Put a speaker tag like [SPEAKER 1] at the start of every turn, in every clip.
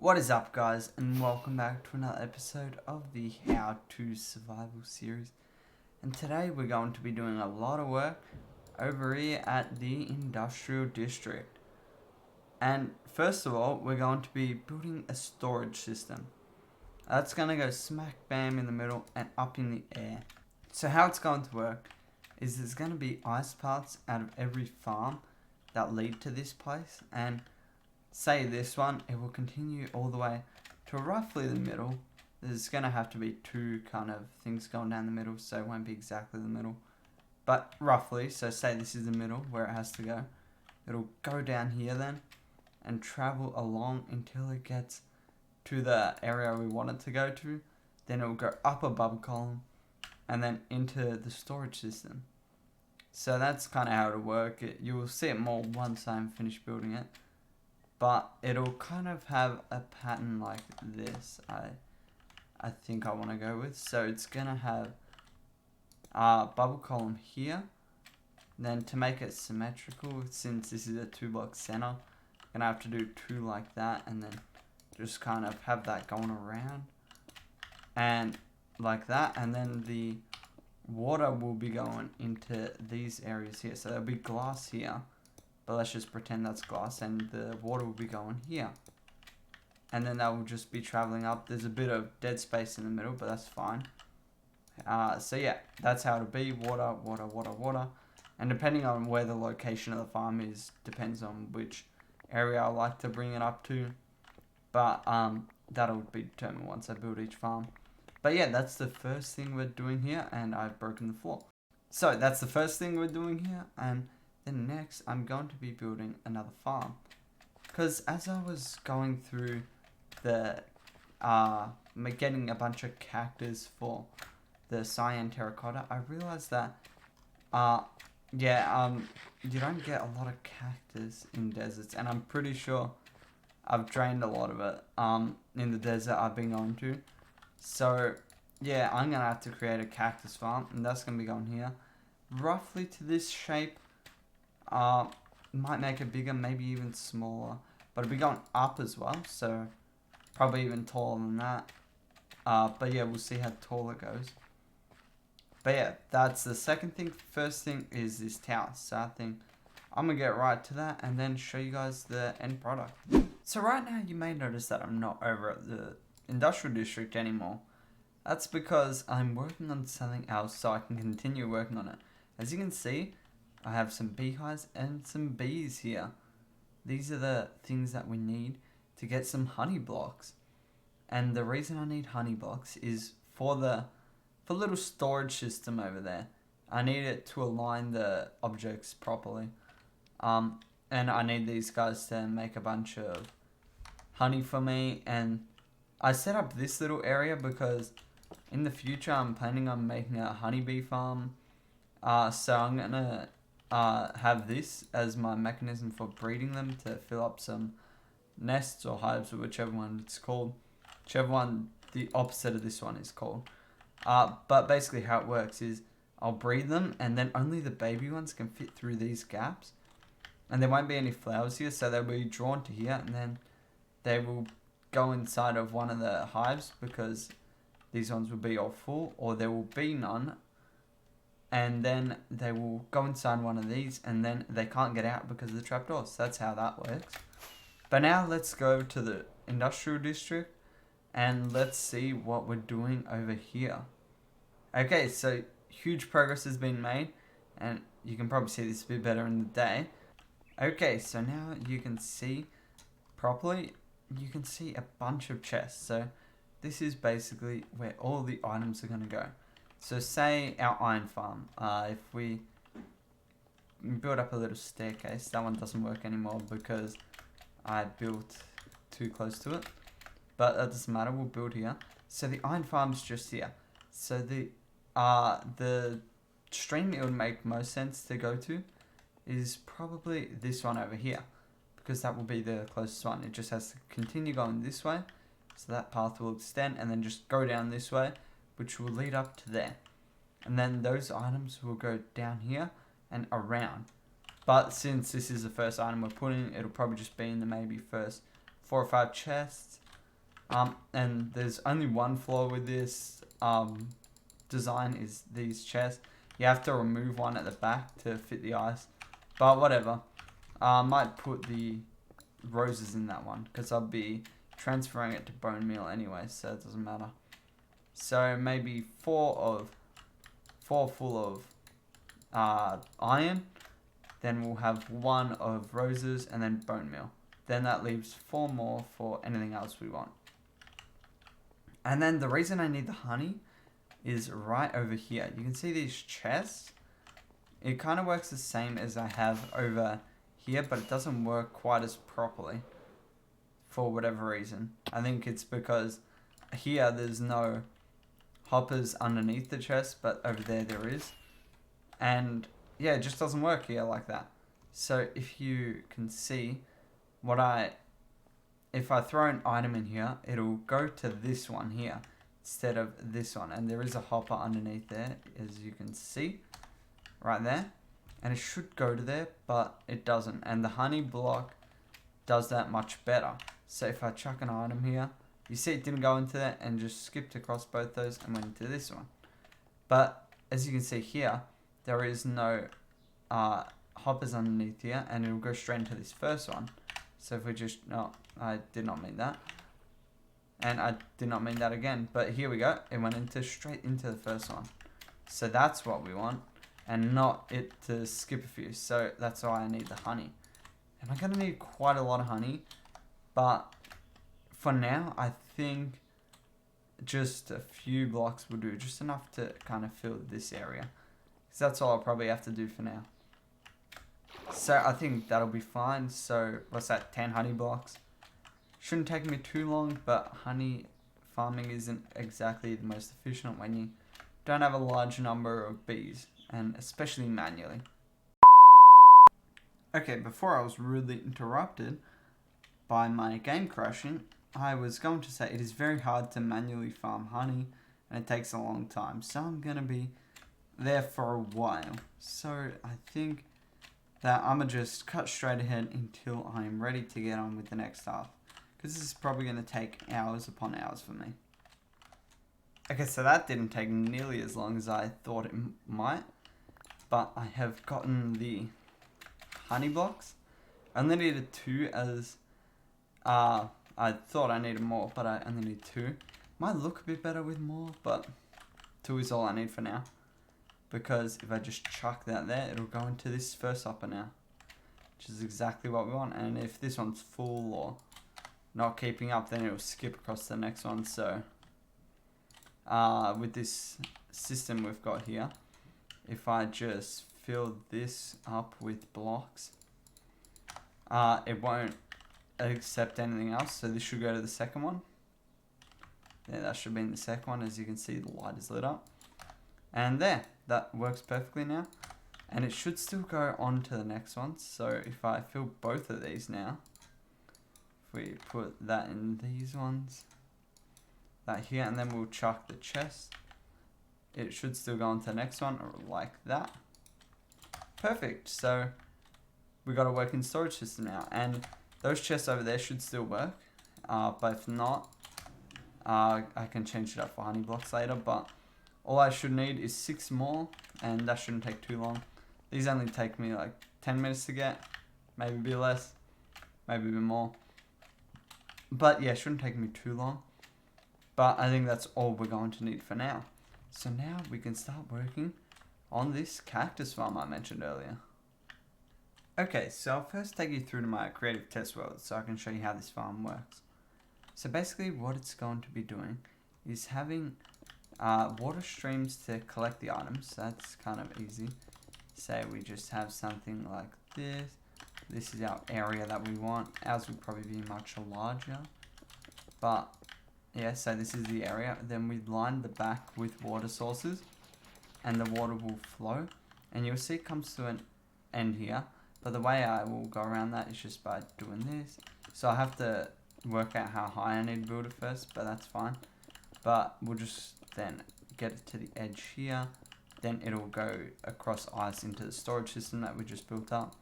[SPEAKER 1] What is up, guys, and welcome back to another episode of the How to Survival series. And today we're going to be doing a lot of work over here at the industrial district. And first of all, we're going to be building a storage system. That's going to go smack bam in the middle and up in the air. So how it's going to work is there's going to be ice paths out of every farm that lead to this place, and say this one, it will continue all the way to roughly the middle. There's going to have to be two kind of things going down the middle, so it won't be exactly the middle, but roughly. So say this is the middle where it has to go. It'll go down here then and travel along until it gets to the area we want it to go to. Then it will go up a bubble column and then into the storage system. So that's kind of how it'll work. You will see it more once I'm finished building it. But it'll kind of have a pattern like this, I think I want to go with. So it's going to have a bubble column here. Then to make it symmetrical, since this is a 2-block center, I'm going to have to do two like that. And then just kind of have that going around. And like that. And then the water will be going into these areas here. So there'll be glass here. But let's just pretend that's glass, and the water will be going here. And then that will just be traveling up. There's a bit of dead space in the middle, but that's fine. So yeah, that's how it'll be. Water, water, water, water. And depending on where the location of the farm is, depends on which area I like to bring it up to. But that'll be determined once I build each farm. But yeah, that's the first thing we're doing here, and I've broken the floor. So that's the first thing we're doing here, and then next, I'm going to be building another farm. Because as I was going through the, getting a bunch of cactus for the cyan terracotta, I realized that, you don't get a lot of cactus in deserts. And I'm pretty sure I've drained a lot of it, in the desert I've been going to. So, yeah, I'm going to have to create a cactus farm, and that's going to be going here. Roughly to this shape. Might make it bigger, maybe even smaller, but it'll be going up as well, so probably even taller than that. But yeah, we'll see how tall it goes. But yeah, that's the second thing. First thing is this tower, so I think I'm gonna get right to that and then show you guys the end product. So right now you may notice that I'm not over at the industrial district anymore. That's because I'm working on something else so I can continue working on it. As you can see, I have some beehives and some bees here. These are the things that we need to get some honey blocks. And the reason I need honey blocks is for the little storage system over there. I need it to align the objects properly. And I need these guys to make a bunch of honey for me. And I set up this little area because in the future I'm planning on making a honeybee farm. So I'm gonna have this as my mechanism for breeding them to fill up some nests or hives, or whichever one it's called. Whichever one the opposite of this one is called. But basically how it works is I'll breed them, and then only the baby ones can fit through these gaps. And there won't be any flowers here, so they'll be drawn to here, and then they will go inside of one of the hives because these ones will be all full, or there will be none. And then they will go inside one of these, and then they can't get out because of the trapdoors. So that's how that works. But now let's go to the industrial district, and let's see what we're doing over here. Okay, so huge progress has been made, and you can probably see this a bit better in the day. Okay, so now you can see properly. You can see a bunch of chests. So this is basically where all the items are going to go. So say our iron farm, if we build up a little staircase, that one doesn't work anymore because I built too close to it. But that doesn't matter, we'll build here. So the iron farm's just here. So the stream it would make most sense to go to is probably this one over here, because that will be the closest one. It just has to continue going this way. So that path will extend and then just go down this way, which will lead up to there. And then those items will go down here and around. But since this is the first item we're putting, it'll probably just be in the maybe first 4 or 5 chests. And there's only one flaw with this design is these chests. You have to remove one at the back to fit the ice, but whatever. I might put the roses in that one because I'll be transferring it to bone meal anyway, so it doesn't matter. So maybe four full of iron, then we'll have one of roses and then bone meal. Then that leaves 4 more for anything else we want. And then the reason I need the honey is right over here. You can see these chests. It kind of works the same as I have over here, but it doesn't work quite as properly for whatever reason. I think it's because here there's no hoppers underneath the chest, but over there is. And yeah, it just doesn't work here like that. So if you can see if I throw an item in here, it'll go to this one here instead of this one. And there is a hopper underneath there, as you can see, right there. And it should go to there, but it doesn't. And the honey block does that much better. So if I chuck an item here, you see it didn't go into there and just skipped across both those and went into this one. But as you can see here, there is no hoppers underneath here, and it'll go straight into this first one. So if we just, no, I did not mean that. And I did not mean that again. But here we go. It went straight into the first one. So that's what we want. And not it to skip a few. So that's why I need the honey. And I'm going to need quite a lot of honey. But for now, I think just a few blocks will do. Just enough to kind of fill this area. Because that's all I'll probably have to do for now. So I think that'll be fine. So what's that, 10 honey blocks? Shouldn't take me too long, but honey farming isn't exactly the most efficient when you don't have a large number of bees, and especially manually. Okay, before I was rudely interrupted by my game crashing, I was going to say it is very hard to manually farm honey, and it takes a long time. So I'm going to be there for a while. So I think that I'm going to just cut straight ahead until I'm ready to get on with the next task. Because this is probably going to take hours upon hours for me. Okay, so that didn't take nearly as long as I thought it might. But I have gotten the honey blocks. I only needed 2 as I thought I needed more, but I only need 2. Might look a bit better with more, but 2 is all I need for now. Because if I just chuck that there, it'll go into this first hopper now. Which is exactly what we want. And if this one's full or not keeping up, then it'll skip across to the next one. So with this system we've got here, if I just fill this up with blocks, it won't accept anything else. So this should go to the second one. Yeah, that should be in the second one. As you can see, the light is lit up. And there, that works perfectly now. And it should still go on to the next one. So if I fill both of these now, if we put that in these ones, that here, and then we'll chuck the chest, it should still go on to the next one, or like that. Perfect. So we got a working storage system now. And those chests over there should still work. But if not, I can change it up for honey blocks later. But all I should need is 6 more, and that shouldn't take too long. These only take me like 10 minutes to get, maybe a bit less, maybe a bit more. But yeah, it shouldn't take me too long. But I think that's all we're going to need for now. So now we can start working on this cactus farm I mentioned earlier. Okay, so I'll first take you through to my creative test world so I can show you how this farm works. So basically what it's going to be doing is having water streams to collect the items. That's kind of easy. Say we just have something like this. This is our area that we want. Ours would probably be much larger. But yeah, so this is the area. Then we line the back with water sources, and the water will flow. And you'll see it comes to an end here. But the way I will go around that is just by doing this. So I have to work out how high I need to build it first, but that's fine. But we'll just then get it to the edge here. Then it'll go across ice into the storage system that we just built up.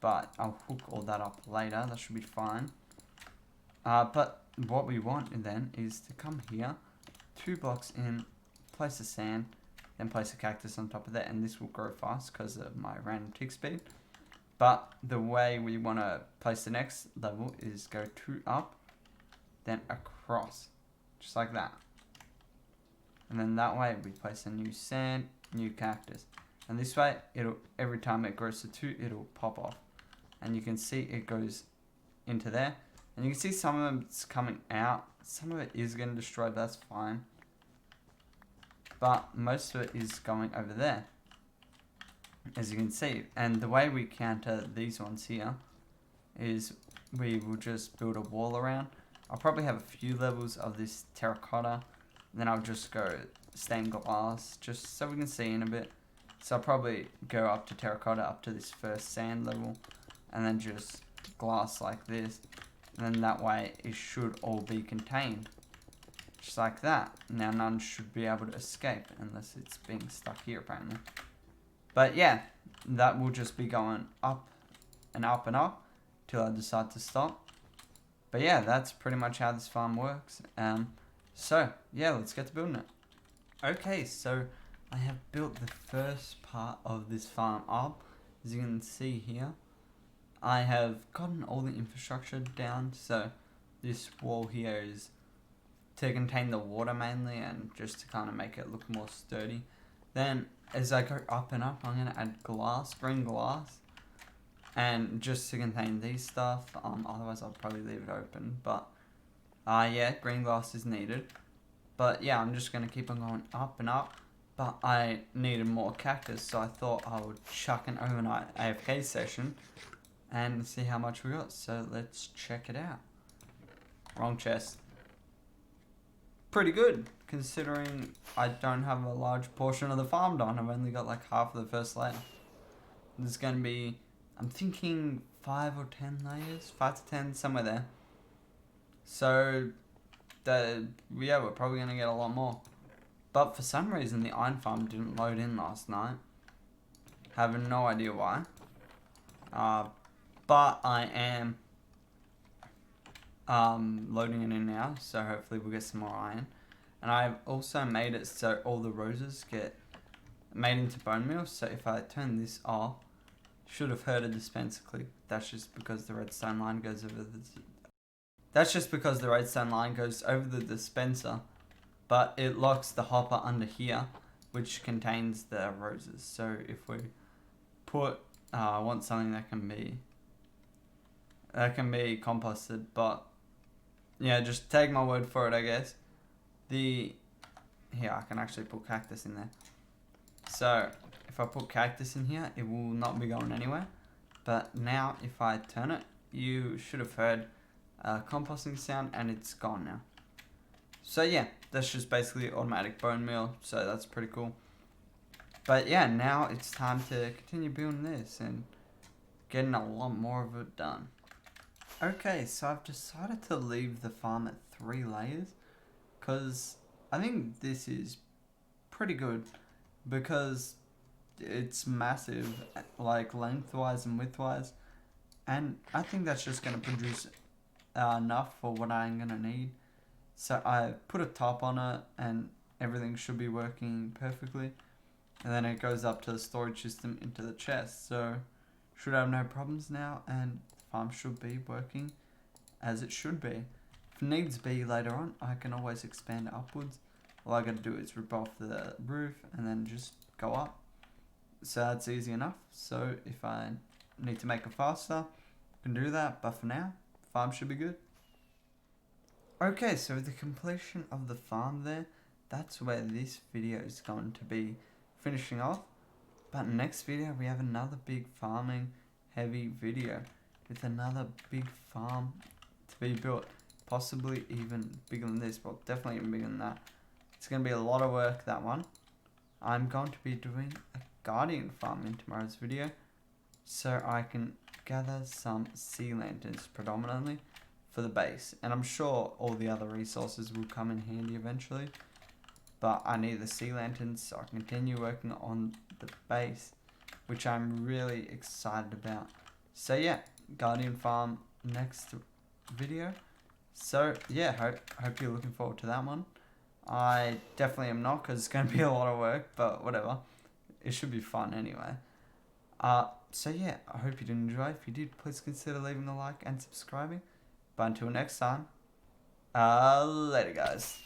[SPEAKER 1] But I'll hook all that up later. That should be fine. But what we want then is to come here, 2 blocks in, place a sand, then place a cactus on top of that, and this will grow fast because of my random tick speed. But the way we want to place the next level is go 2 up, then across, just like that. And then that way we place a new sand, new cactus. And this way, every time it grows to 2, it'll pop off. And you can see it goes into there. And you can see some of it's coming out. Some of it is getting destroyed, that's fine. But most of it is going over there, as you can see. And the way we counter these ones here is we will just build a wall around. I'll probably have a few levels of this terracotta. And then I'll just go stained glass, just so we can see in a bit. So I'll probably go up to terracotta, up to this first sand level, and then just glass like this. And then that way it should all be contained. Just like that. Now none should be able to escape, unless it's being stuck here apparently. But yeah, that will just be going up and up and up, till I decide to stop. But yeah, that's pretty much how this farm works. So yeah, let's get to building it. Okay, so I have built the first part of this farm up. As you can see here, I have gotten all the infrastructure down. So this wall here is to contain the water mainly, and just to kind of make it look more sturdy. Then as I go up and up, I'm going to add glass, green glass, and just to contain these stuff. Otherwise I'll probably leave it open, but yeah, green glass is needed. But yeah, I'm just going to keep on going up and up. But I needed more cactus, so I thought I would chuck an overnight AFK session and see how much we got. So let's check it out. Wrong chest. Pretty good, considering I don't have a large portion of the farm done. I've only got like half of the first layer. There's going to be, I'm thinking 5 or 10 layers, 5 to 10, somewhere there. So yeah, we're probably going to get a lot more. But for some reason the iron farm didn't load in last night. Have no idea why. But I am loading it in now, so hopefully we'll get some more iron. And I've also made it so all the roses get made into bone meal. So if I turn this off, should have heard a dispenser click. That's just because the redstone line goes over the dispenser. But it locks the hopper under here, which contains the roses. So if we put, I want something that can be composted, but yeah, just take my word for it, I guess. Here, I can actually put cactus in there. So if I put cactus in here, it will not be going anywhere. But now if I turn it, you should have heard a composting sound, and it's gone now. So yeah, that's just basically automatic bone meal, so that's pretty cool. But yeah, now it's time to continue building this and getting a lot more of it done. Okay, so I've decided to leave the farm at 3 layers, because I think this is pretty good, because it's massive, like lengthwise and widthwise, and I think that's just going to produce enough for what I'm going to need. So I put a top on it, and everything should be working perfectly. And then it goes up to the storage system into the chest. So should have no problems now, and the farm should be working as it should be. If needs be later on, I can always expand upwards. All I got to do is rip off the roof and then just go up. So that's easy enough. So if I need to make it faster, I can do that. But for now, the farm should be good. Okay, so with the completion of the farm there, that's where this video is going to be finishing off. But next video, we have another big farming heavy video with another big farm to be built. Possibly even bigger than this, but definitely even bigger than that. It's going to be a lot of work, that one. I'm going to be doing a guardian farm in tomorrow's video, so I can gather some sea lanterns predominantly for the base, and I'm sure all the other resources will come in handy eventually, but I need the sea lanterns so I can continue working on the base, which I'm really excited about. So yeah, guardian farm next video, So yeah, hope you're looking forward to that one. I definitely am not, because it's going to be a lot of work, but whatever. It should be fun anyway. So yeah, I hope you did enjoy. If you did, please consider leaving a like and subscribing. But until next time, later guys.